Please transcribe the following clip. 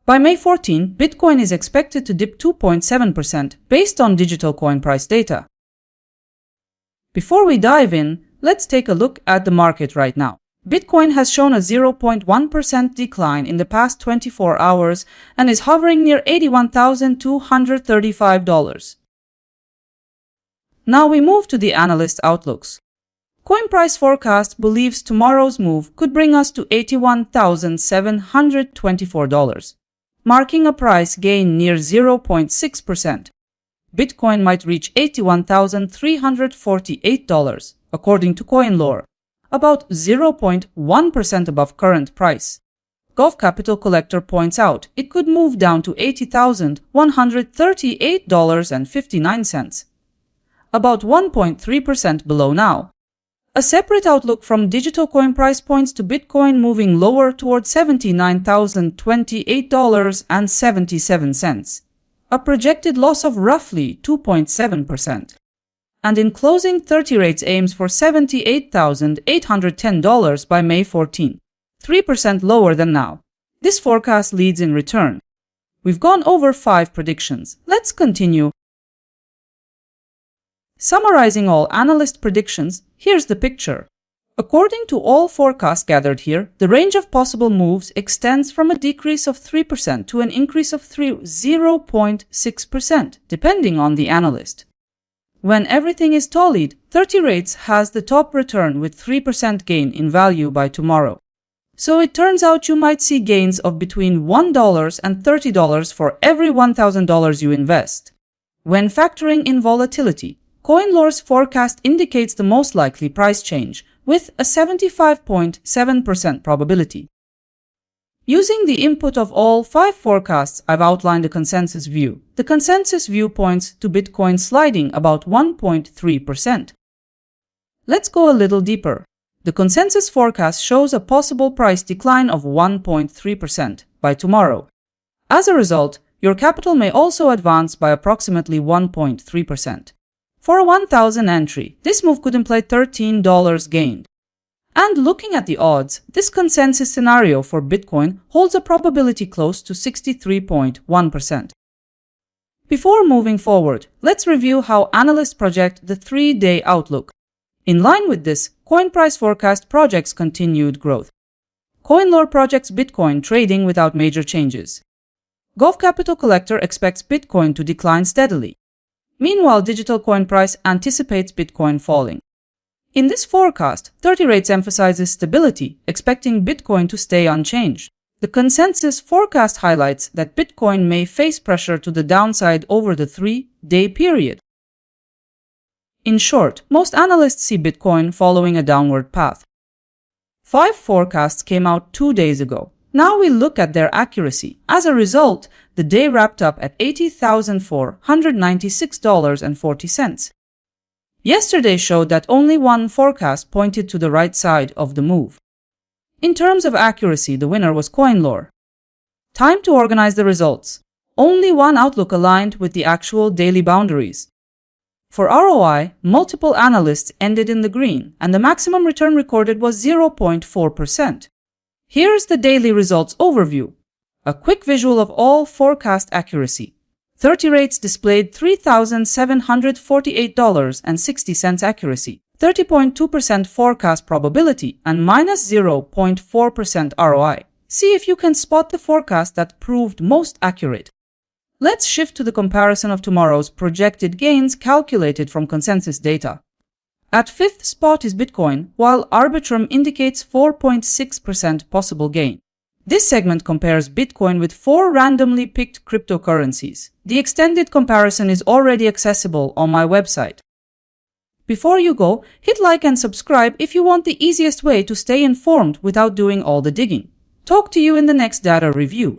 By May 14, Bitcoin is expected to dip 2.7% based on digital coin price data. Before we dive in, let's take a look at the market right now. Bitcoin has shown a 0.1% decline in the past 24 hours and is hovering near $81,235. Now we move to the analyst outlooks. Coin price forecast believes tomorrow's move could bring us to $81,724, marking a price gain near 0.6%. Bitcoin might reach $81,348, according to CoinLore, about 0.1% above current price. Gulf Capital Collector points out it could move down to $80,138.59, about 1.3% below now. A separate outlook from digital coin price points to Bitcoin moving lower towards $79,028.77, a projected loss of roughly 2.7%. And in closing, 30 rates aims for $78,810 by May 14, 3% lower than now. This forecast leads in return. We've gone over 5 predictions. Let's continue. Summarizing all analyst predictions, here's the picture. According to all forecasts gathered here, the range of possible moves extends from a decrease of 3% to an increase of 0.6%, depending on the analyst. When everything is tallied, 30 rates has the top return with 3% gain in value by tomorrow. So it turns out you might see gains of between $1 and $30 for every $1,000 you invest. When factoring in volatility, CoinLore's forecast indicates the most likely price change, with a 75.7% probability. Using the input of all 5 forecasts, I've outlined a consensus view. The consensus view points to Bitcoin sliding about 1.3%. Let's go a little deeper. The consensus forecast shows a possible price decline of 1.3% by tomorrow. As a result, your capital may also advance by approximately 1.3%. For a 1,000 entry, this move could imply $13 gained. And looking at the odds, this consensus scenario for Bitcoin holds a probability close to 63.1%. Before moving forward, let's review how analysts project the 3-day outlook. In line with this, coin price forecast projects continued growth. CoinLore projects Bitcoin trading without major changes. Gulf Capital Collector expects Bitcoin to decline steadily. Meanwhile, digital coin price anticipates Bitcoin falling. In this forecast, 30 rates emphasizes stability, expecting Bitcoin to stay unchanged. The consensus forecast highlights that Bitcoin may face pressure to the downside over the 3-day period. In short, most analysts see Bitcoin following a downward path. 5 forecasts came out 2 days ago. Now we look at their accuracy. As a result, the day wrapped up at $80,496.40. Yesterday showed that only one forecast pointed to the right side of the move. In terms of accuracy, the winner was CoinLore. Time to organize the results. Only one outlook aligned with the actual daily boundaries. For ROI, multiple analysts ended in the green, and the maximum return recorded was 0.4%. Here's the daily results overview. A quick visual of all forecast accuracy. 30 rates displayed $3,748.60 accuracy, 30.2% forecast probability, and minus 0.4% ROI. See if you can spot the forecast that proved most accurate. Let's shift to the comparison of tomorrow's projected gains calculated from consensus data. At 5th spot is Bitcoin, while Arbitrum indicates 4.6% possible gain. This segment compares Bitcoin with 4 randomly picked cryptocurrencies. The extended comparison is already accessible on my website. Before you go, hit like and subscribe if you want the easiest way to stay informed without doing all the digging. Talk to you in the next data review.